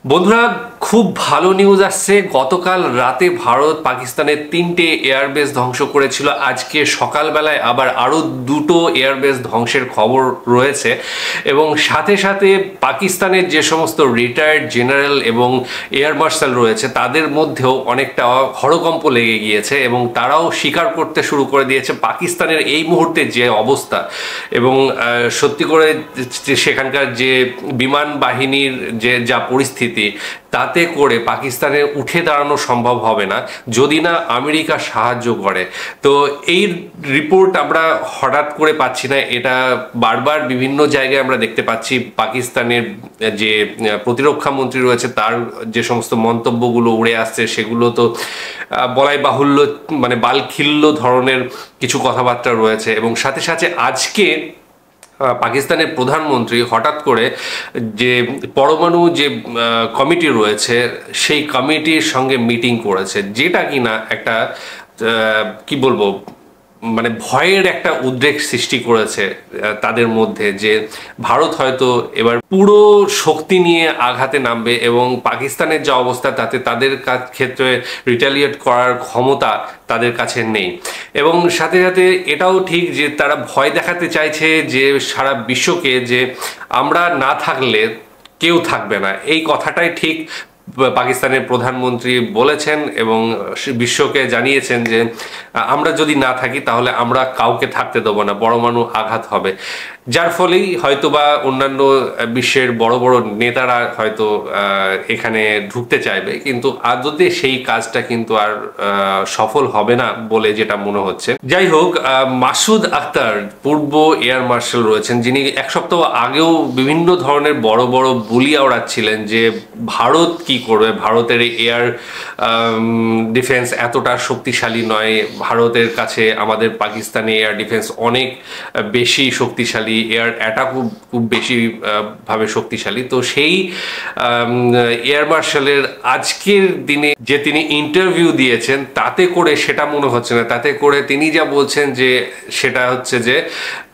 বন্ধুরা, খুব ভালো নিউজ আসছে। গতকাল রাতে ভারত পাকিস্তানের 3টে এয়ারবেস ধ্বংস করেছিল। আজকে সকালবেলায় আবার আরও 2টো এয়ারবেস ধ্বংসের খবর রয়েছে এবং সাথে সাথে পাকিস্তানের যে সমস্ত রিটায়ার্ড জেনারেল এবং এয়ার মার্শাল রয়েছে তাদের মধ্যেও অনেকটা হড়কম্প লেগে গিয়েছে এবং তারাও স্বীকার করতে শুরু করে দিয়েছে পাকিস্তানের এই মুহূর্তে যে অবস্থা এবং সত্যি করে সেখানকার যে বিমান বাহিনীর যে যা পরিস্থিতি, তাতে করে পাকিস্তানের উঠে দাঁড়ানো সম্ভব হবে না যদি না আমেরিকা সাহায্য করে। তো এই রিপোর্ট আমরা হঠাৎ করে পাচ্ছি না, এটা বারবার বিভিন্ন জায়গায় আমরা দেখতে পাচ্ছি। পাকিস্তানের যে প্রতিরক্ষা মন্ত্রী রয়েছে তার যে সমস্ত মন্তব্যগুলো উড়ে আসছে সেগুলো তো বলাই বাহুল্য, মানে বালখিল্য ধরনের কিছু কথাবার্তা রয়েছে। এবং সাথে সাথে আজকে পাকিস্তানের প্রধানমন্ত্রী হঠাৎ করে যে পরমাণু যে কমিটি রয়েছে সেই কমিটির সঙ্গে মিটিং করেছে, যেটা কিনা একটা কি বলবো, মানে ভয়ের একটা উদ্রেক সৃষ্টি করেছে তাদের মধ্যে, যে ভারত হয়তো এবার পুরো শক্তি নিয়ে আঘাতে নামবে এবং পাকিস্তানের যা অবস্থা তাতে তাদের ক্ষেত্রে রিটালিয়েট করার ক্ষমতা তাদের কাছে নেই। এবং সাথে সাথে এটাও ঠিক যে তারা ভয় দেখাতে চাইছে যে সারা বিশ্বকে, যে আমরা না থাকলে কেউ থাকবে না। এই কথাটাই ঠিক পাকিস্তানের প্রধানমন্ত্রী বলেছেন এবং বিশ্বকে জানিয়েছেন যে আমরা যদি না থাকি তাহলে আমরা কাউকে থাকতে দেবো না, পরমাণু আঘাত হবে। যার ফলেই হয়তোবা অন্যান্য বিশ্বের বড় বড় নেতারা হয়তো এখানে ঢুকতে চাইবে, কিন্তু আদতে সেই কাজটা কিন্তু আর সফল হবে না বলে যেটা মনে হচ্ছে। যাই হোক, মাসুদ আখতার পূর্ব এয়ার মার্শাল রয়েছেন, যিনি এক সপ্তাহ আগেও বিভিন্ন ধরনের বড় বড় বুলিয়া ওড়াচ্ছিলেন যে ভারত কি করবে, ভারতের এয়ার ডিফেন্স এতটা শক্তিশালী নয়, ভারতের কাছে আমাদের পাকিস্তানি এয়ার ডিফেন্স অনেক বেশি শক্তিশালী, এয়ার অ্যাটাকও খুব বেশি ভাবে শক্তিশালী। তো সেই এয়ার মার্শালের আজকের দিনে যে তিনি ইন্টারভিউ দিয়েছেন তাতে করে সেটা মনে হচ্ছে না। তাতে করে তিনি যা বলছেন যে সেটা হচ্ছে যে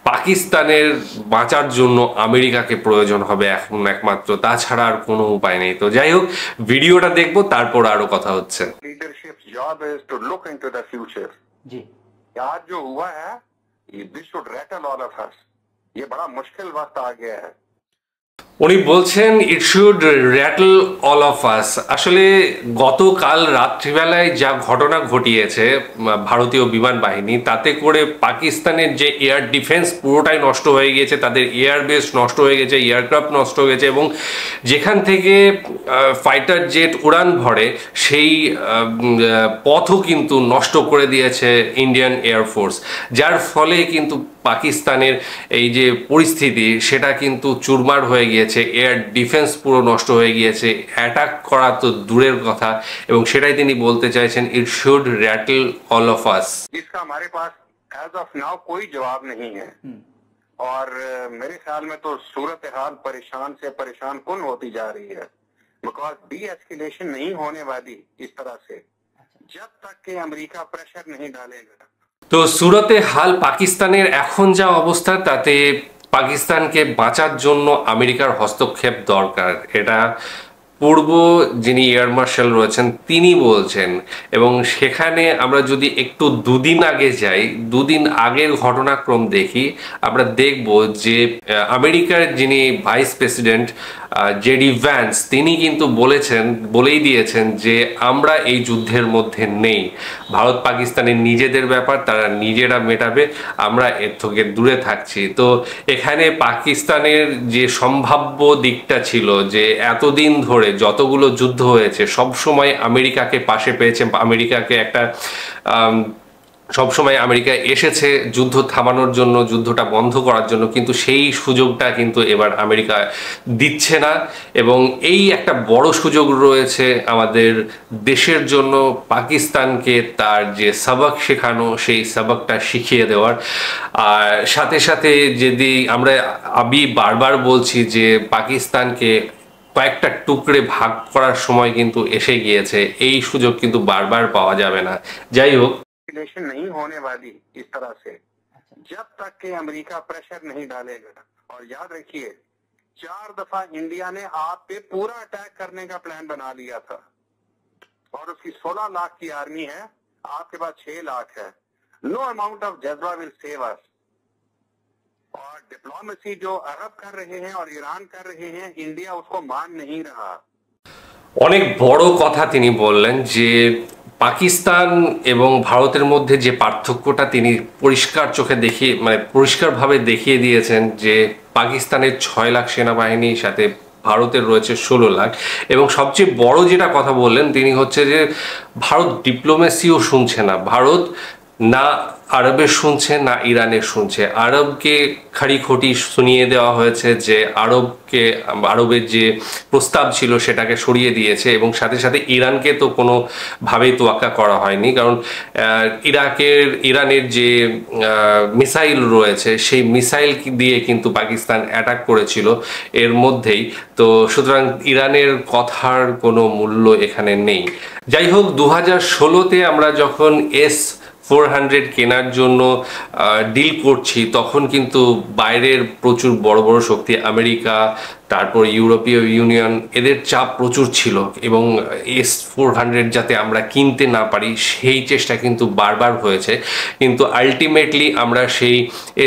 পাকিস্তানের বাঁচার জন্য আমেরিকাকে প্রয়োজন হবে এখন একমাত্র, তাছাড়া আর কোনো উপায় নেই। তো যাই হোক, ভিডিওটা দেখবো, তারপর আরো কথা হচ্ছে। Leadership job is to look into the future. जी आज जो हुआ है, this should rattle all of us. ये बड़ा मुश्किल वक्त आ गया है। উনি বলছেন it should rattle all of us. আসলে গতকাল রাত্রিবেলায় যা ঘটনা ঘটিয়েছে ভারতীয় বিমান বাহিনী, তাতে করে পাকিস্তানের যে এয়ার ডিফেন্স পুরোটাই নষ্ট হয়ে গিয়েছে, তাদের এয়ারবেস নষ্ট হয়ে গেছে, এয়ারক্রাফট নষ্ট হয়ে গেছে এবং যেখান থেকে ফাইটার জেট উড়ান ভরে সেই পথও কিন্তু নষ্ট করে দিয়েছে ইন্ডিয়ান এয়ারফোর্স। যার ফলে কিন্তু পাকিস্তানের এই যে পরিস্থিতি সেটা কিন্তু চুরমার হয়ে গিয়েছে, এয়ার ডিফেন্স পুরো নষ্ট হয়ে গিয়েছে, অ্যাটাক করা তো দূরের কথা। এবং সেটাই তিনি বলতে চাইছেন, ইট শুড র্যাটল অল অফ আস। इसका हमारे पास एज ऑफ नाउ कोई जवाब नहीं है और मेरे ख्याल में तो सूरत हाल परेशान से परेशान कुन होती जा रही है, बिकॉज डी एस्केलेशन नहीं होने वाली इस तरह से जब तक कि अमेरिका प्रेशर नहीं डालेगा। তো সুরতে হাল পাকিস্তানের এখন যা অবস্থা, তাতে পাকিস্তানকে বাঁচার জন্য আমেরিকার হস্তক্ষেপ দরকার, এটা পূর্ব যিনি এয়ার মার্শাল রয়েছেন তিনি বলছেন। এবং সেখানে আমরা যদি একটু দুদিন আগে যাই, দুদিন আগের ঘটনাক্রম দেখি, আমরা দেখব যে আমেরিকার যিনি ভাইস প্রেসিডেন্ট জেডি ভ্যান্স, তিনি কিন্তু বলেই দিয়েছেন যে আমরা এই যুদ্ধের মধ্যে নেই, ভারত পাকিস্তানের নিজেদের ব্যাপার, তারা নিজেরা মেটাবে, আমরা এর থেকে দূরে থাকছি। তো এখানে পাকিস্তানের যে সম্ভাব্য দিকটা ছিল যে এতদিন ধরে যতগুলো যুদ্ধ হয়েছে সব সময় আমেরিকাকে পাশে পেয়েছে, আমেরিকাকে একটা সবসময় আমেরিকা এসেছে যুদ্ধ থামানোর জন্য, যুদ্ধটা বন্ধ করার জন্য, কিন্তু সেই সুযোগটা কিন্তু এবার আমেরিকা দিচ্ছে না। এবং এই একটা বড় সুযোগ রয়েছে আমাদের দেশের জন্য, পাকিস্তানকে তার যে সবক শেখানো সেই সবকটা শিখিয়ে দেওয়ার। আর সাথে সাথে যদি আমি বারবার বলছি যে পাকিস্তানকে কয়েকটা টুকরে ভাগ করার সময় কিন্তু এসে গিয়েছে, এই সুযোগ কিন্তু বারবার পাওয়া যাবে না। যাই হোক, नहीं होने वाली इस तरह से जब तक कि अमेरिका प्रेशर नहीं डालेगा। और याद रखिए 4 दफा इंडिया ने आप पे पूरा अटैक करने का प्लान बना लिया था और उसकी 16 लाख की आर्मी है, आपके पास 6 लाख है। नो अमाउंट ऑफ जज्बा विल सेव अस। और डिप्लोमेसी जो अरब कर रहे हैं और ईरान कर रहे हैं, इंडिया उसको मान नहीं रहा। অনেক বড় কথা তিনি বললেন যে পাকিস্তান এবং ভারতের মধ্যে যে পার্থক্যটা তিনি পরিষ্কার চোখে দেখিয়ে মানে পরিষ্কারভাবে দেখিয়ে দিয়েছেন যে পাকিস্তানের 6 লাখ সেনাবাহিনীর সাথে ভারতের রয়েছে 16 লাখ। এবং সবচেয়ে বড় যেটা কথা বললেন তিনি হচ্ছে যে ভারত ডিপ্লোমেসিও শুনছে না, ভারত না আরবের শুনছে না ইরানের শুনছে। আরবকে খাড়িখটি শুনিয়ে দেওয়া হয়েছে যে আরবের যে প্রস্তাব ছিল সেটাকে সরিয়ে দিয়েছে এবং সাথে সাথে ইরানকে তো কোনোভাবেই তোয়াক্কা করা হয়নি, কারণ ইরানের যে মিসাইল রয়েছে সেই মিসাইল দিয়ে কিন্তু পাকিস্তান অ্যাটাক করেছিল এর মধ্যেই। তো সুতরাং ইরানের কথার কোনো মূল্য এখানে নেই। যাই হোক, 2016-তে আমরা যখন S-400 কেনার জন্য ডিল করছি তখন কিন্তু বাইরের প্রচুর বড় বড় শক্তি আমেরিকা, তারপর ইউরোপীয় ইউনিয়ন, এদের চাপ প্রচুর ছিল এবং S-400 যাতে আমরা কিনতে না পারি সেই চেষ্টা কিন্তু বারবার হয়েছে। কিন্তু আলটিমেটলি আমরা সেই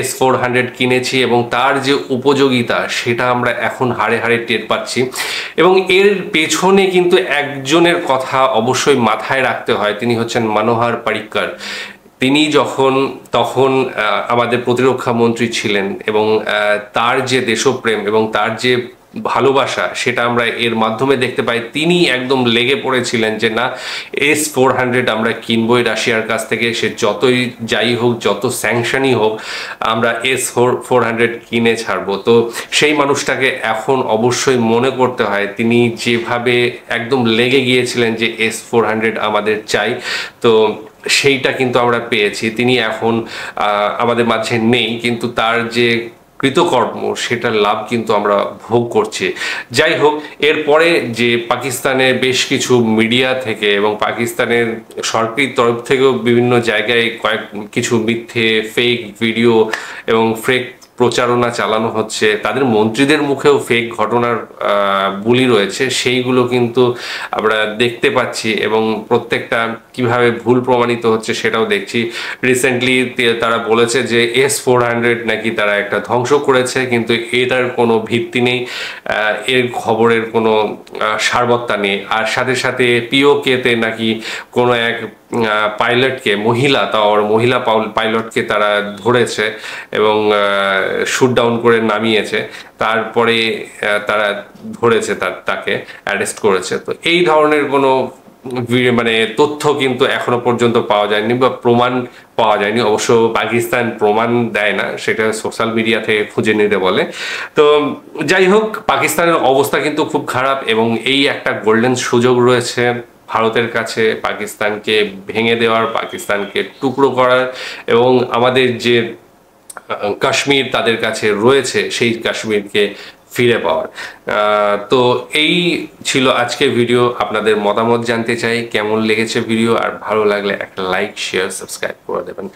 S-400 কিনেছি এবং তার যে উপযোগিতা সেটা আমরা এখন হাড়ে হাড়ে টের পাচ্ছি। এবং এর পেছনে কিন্তু একজনের কথা অবশ্যই মাথায় রাখতে হয়, তিনি হচ্ছেন মনোহর পারিক্কর। তিনি তখন আমাদের প্রতিরক্ষা মন্ত্রী ছিলেন এবং তার যে দেশপ্রেম এবং তার যে ভালোবাসা সেটা আমরা এর মাধ্যমে দেখতে পাই। তিনি একদম লেগে পড়েছিলেন যে না, S-400 আমরা কিনবই রাশিয়ার কাছ থেকে, সে যতই যাই হোক, যত স্যাংশনই হোক, আমরা S-400 কিনে ছাড়বো। তো সেই মানুষটাকে এখন অবশ্যই মনে করতে হয়, তিনি যেভাবে একদম লেগে গিয়েছিলেন যে S-400 আমাদের চাই, তো সেইটা কিন্তু আমরা পেয়েছি। তিনি এখন আমাদের মাঝে নেই, কিন্তু তার যে কৃতকর্ম সেটার লাভ কিন্তু আমরা ভোগ করছি। যাই হোক, এরপরে যে পাকিস্তানের বেশ কিছু মিডিয়া থেকে এবং পাকিস্তানের সরকারি তরফ থেকেও বিভিন্ন জায়গায় কিছু মিথ্যে ফেক ভিডিও এবং ফেক প্রচারণা চালানো হচ্ছে, তাদের মন্ত্রীদের মুখেও ফেক ঘটনার বুলি রয়েছে, সেইগুলো কিন্তু আমরা দেখতে পাচ্ছি এবং প্রত্যেকটা কিভাবে ভুল প্রমাণিত হচ্ছে সেটাও দেখছি। রিসেন্টলি তারা বলেছে যে S-400 নাকি তারা একটা ধ্বংস করেছে, কিন্তু এটার কোনো ভিত্তি নেই, এর খবরের কোনো সারবত্তা নেই। আর সাথে সাথে POK-তে নাকি কোনো এক পাইলটকে, মহিলা পাইলটকে তারা ধরেছে এবং শুট ডাউন করে নামিয়েছে, তারপরে তারা ধরেছে, তাকে অ্যারেস্ট করেছে। তো এই ধরনের কোনো মানে তথ্য কিন্তু এখনো পর্যন্ত পাওয়া যায়নি বা প্রমাণ পাওয়া যায়নি। অবশ্য পাকিস্তান প্রমাণ দেয় না, সেটা সোশ্যাল মিডিয়া থেকে খুঁজে নিতে বলে। তো যাই হোক, পাকিস্তানের অবস্থা কিন্তু খুব খারাপ এবং এই একটা গোল্ডেন সুযোগ রয়েছে ভারতের কাছে পাকিস্তানকে ভেঙে দেওয়ার, পাকিস্তানকে টুকরো করার এবং আমাদের যে কাশ্মীর তাদের কাছে রয়েছে সেই কাশ্মীরকে ফিরে পাওয়ার। তো এই ছিল আজকের ভিডিও। আপনাদের মতামত জানতে চাই, কেমন লেগেছে ভিডিও, আর ভালো লাগলে একটা লাইক, শেয়ার, সাবস্ক্রাইব করে দেবেন।